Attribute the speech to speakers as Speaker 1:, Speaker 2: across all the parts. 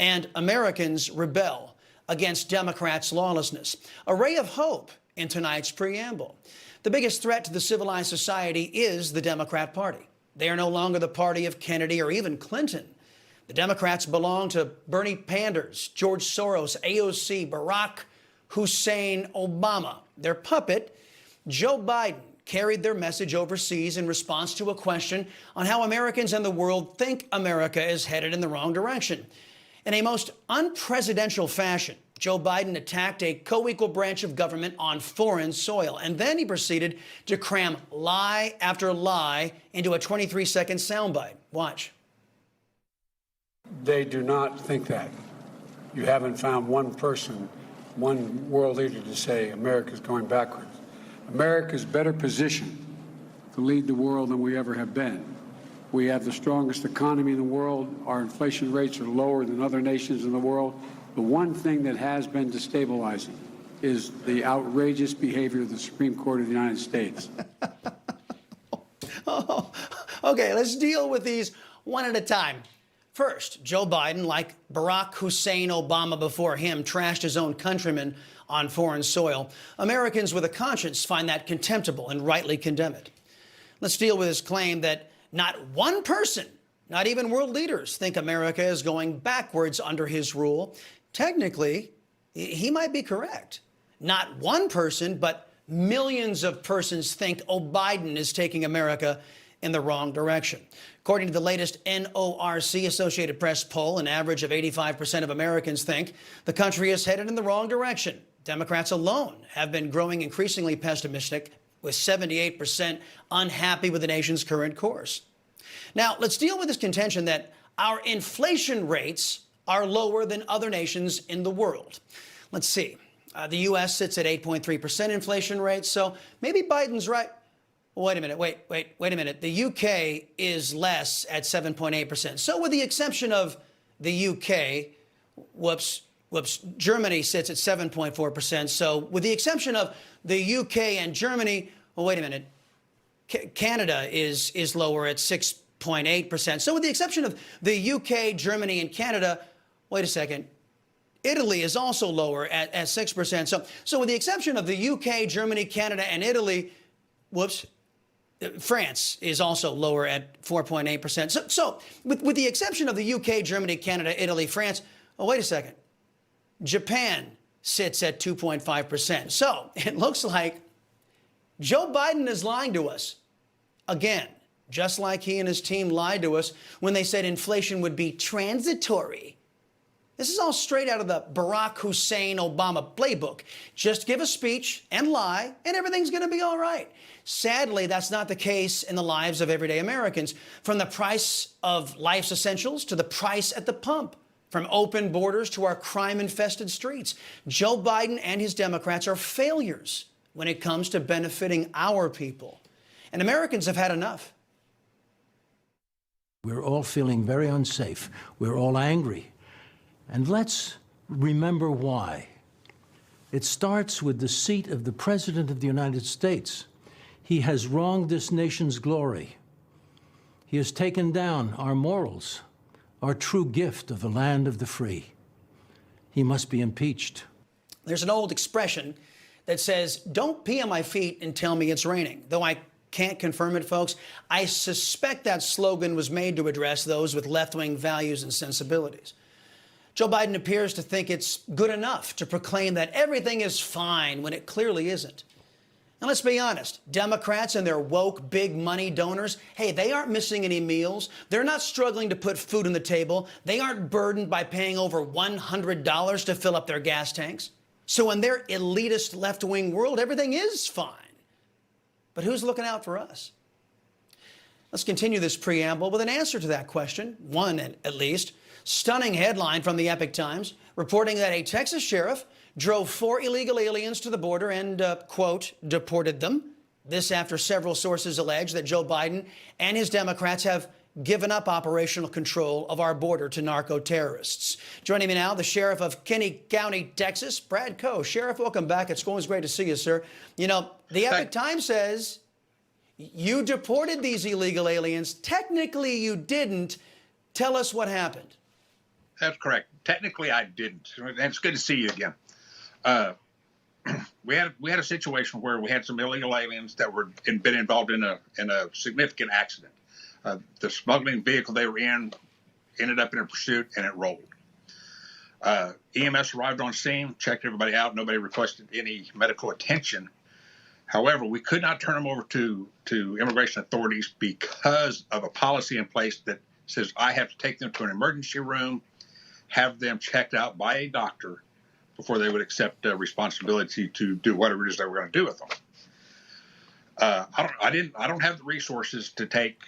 Speaker 1: and Americans rebel against Democrats' lawlessness. A ray of hope in tonight's preamble. The biggest threat to the civilized society is the Democrat Party. They are no longer the party of Kennedy or even Clinton. The Democrats belong to Bernie Panders, George Soros, AOC, Barack Hussein Obama. Their puppet, Joe Biden, carried their message overseas in response to a question on how Americans and the world think America is headed in the wrong direction. In a most unpresidential fashion, Joe Biden attacked a co-equal branch of government on foreign soil, and then he proceeded to cram lie after lie into a 23-second soundbite. Watch.
Speaker 2: They do not think that. You haven't found one person, one world leader to say America's going backwards. America's better positioned to lead the world than we ever have been. We have the strongest economy in the world. Our inflation rates are lower than other nations in the world. The one thing that has been destabilizing is the outrageous behavior of the Supreme Court of the United States.
Speaker 1: Oh, okay, let's deal with these one at a time. First, Joe Biden, like Barack Hussein Obama before him, trashed his own countrymen on foreign soil. Americans with a conscience find that contemptible and rightly condemn it. Let's deal with his claim that not one person, not even world leaders, think America is going backwards under his rule. Technically, he might be correct. Not one person, but millions of persons think Biden is taking America in the wrong direction. According to the latest NORC Associated Press poll, an average of 85% of Americans think the country is headed in the wrong direction. Democrats alone have been growing increasingly pessimistic, with 78% unhappy with the nation's current course. Now, let's deal with this contention that our inflation rates are lower than other nations in the world. Let's see. The U.S. sits at 8.3% inflation rate, so maybe Biden's right. Wait a minute. Wait a minute. The U.K. is less at 7.8%. So with the exception of the U.K., Germany sits at 7.4%. So with the exception of the U.K. and Germany, well, wait a minute. Canada is lower at 6.8%. So with the exception of the UK, Germany, and Canada, wait a second, Italy is also lower at 6%. So with the exception of the UK, Germany, Canada, and Italy, France is also lower at 4.8%. So with the exception of the UK, Germany, Canada, Italy, France, oh, wait a second, Japan sits at 2.5%. So it looks like Joe Biden is lying to us again, just like he and his team lied to us when they said inflation would be transitory. This is all straight out of the Barack Hussein Obama playbook. Just give a speech and lie, and everything's going to be all right. Sadly, that's not the case in the lives of everyday Americans. From the price of life's essentials to the price at the pump, from open borders to our crime-infested streets, Joe Biden and his Democrats are failures when it comes to benefiting our people. And Americans have had enough.
Speaker 3: We're all feeling very unsafe. We're all angry. And let's remember why. It starts with the seat of the President of the United States. He has wronged this nation's glory. He has taken down our morals, our true gift of the land of the free. He must be impeached.
Speaker 1: There's an old expression that says, don't pee on my feet and tell me it's raining. Though I can't confirm it, folks, I suspect that slogan was made to address those with left-wing values and sensibilities. Joe Biden appears to think it's good enough to proclaim that everything is fine when it clearly isn't. And let's be honest, Democrats and their woke big money donors, hey, they aren't missing any meals. They're not struggling to put food on the table. They aren't burdened by paying over $100 to fill up their gas tanks. So in their elitist left-wing world, everything is fine. But who's looking out for us? Let's continue this preamble with an answer to that question, one at least. Stunning headline from the Epic Times reporting that a Texas sheriff drove 4 illegal aliens to the border and, quote, deported them. This after several sources allege that Joe Biden and his Democrats have given up operational control of our border to narco-terrorists. Joining me now, the sheriff of Kinney County, Texas, Brad Coe. Sheriff, welcome back. It's always great to see you, sir. You know, the Epic Times says you deported these illegal aliens. Technically, you didn't. Tell us what happened.
Speaker 4: That's correct. technically I didn't. And it's good to see you again. We had a situation where we had some illegal aliens that were been involved in a significant accident. The smuggling vehicle they were in ended up in a pursuit, and it rolled. EMS arrived on scene, checked everybody out. Nobody requested any medical attention. However, we could not turn them over to immigration authorities because of a policy in place that says I have to take them to an emergency room, have them checked out by a doctor before they would accept responsibility to do whatever it is they were going to do with them. I don't have the resources to take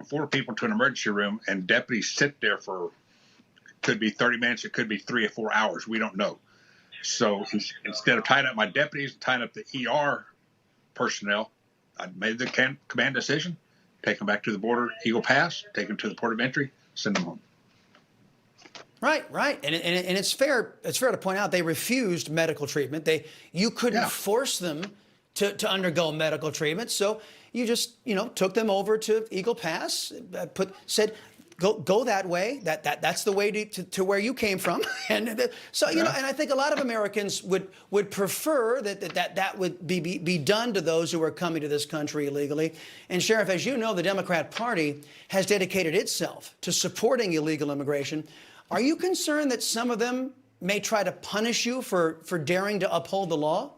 Speaker 4: 4 people to an emergency room and deputies sit there for, could be 30 minutes, it could be 3 or 4 hours. We don't know. So instead of tying up my deputies and tying up the ER personnel, I made the command decision, take them back to the border, Eagle Pass, take them to the port of entry, send them home.
Speaker 1: Right. And it's fair to point out they refused medical treatment. You couldn't force them to undergo medical treatment, so you just took them over to Eagle Pass, said go that way. That's the way to where you came from, and so and I think a lot of Americans would prefer that would be done to those who are coming to this country illegally. And Sheriff, as you know, the Democrat Party has dedicated itself to supporting illegal immigration. Are you concerned that some of them may try to punish you for daring to uphold the law?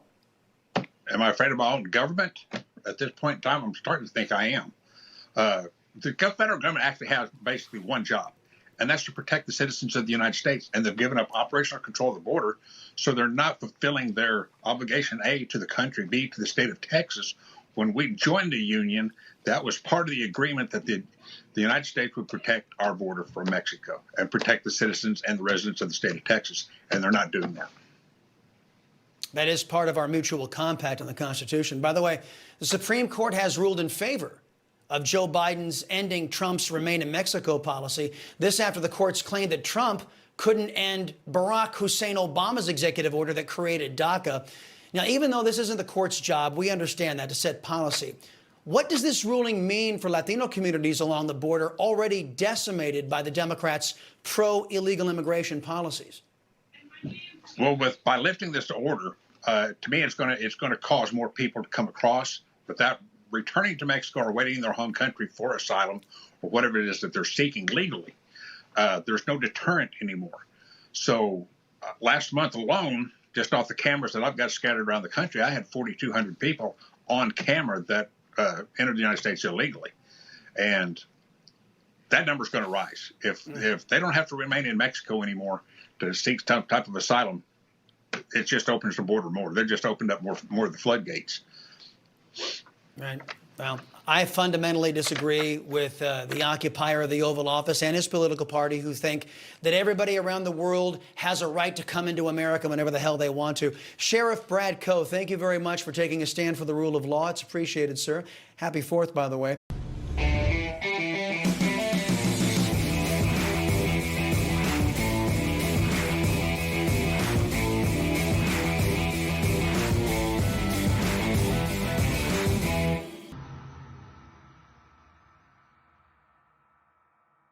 Speaker 4: Am I afraid of my own government? At this point in time, I'm starting to think I am. The federal government actually has basically one job, and that's to protect the citizens of the United States. And they've given up operational control of the border, so they're not fulfilling their obligation, A, to the country, B, to the state of Texas. When we joined the union, that was part of the agreement that the United States would protect our border from Mexico and protect the citizens and the residents of the state of Texas, and they're not doing that.
Speaker 1: That is part of our mutual compact in the Constitution. By the way, the Supreme Court has ruled in favor of Joe Biden's ending Trump's Remain in Mexico policy. This after the courts claimed that Trump couldn't end Barack Hussein Obama's executive order that created DACA. Now, even though this isn't the court's job, we understand that to set policy. What does this ruling mean for Latino communities along the border already decimated by the Democrats' pro-illegal immigration policies?
Speaker 4: Well, by lifting this order, to me, it's going to cause more people to come across without returning to Mexico or waiting in their home country for asylum or whatever it is that they're seeking legally. There's no deterrent anymore. So last month alone, just off the cameras that I've got scattered around the country, I had 4,200 people on camera that entered the United States illegally. And that number's going to rise. If they don't have to remain in Mexico anymore to seek some type of asylum, it just opens the border more. They've just opened up more of the floodgates.
Speaker 1: Right. Well, I fundamentally disagree with the occupier of the Oval Office and his political party, who think that everybody around the world has a right to come into America whenever the hell they want to. Sheriff Brad Coe, thank you very much for taking a stand for the rule of law. It's appreciated, sir. Happy 4th, by the way.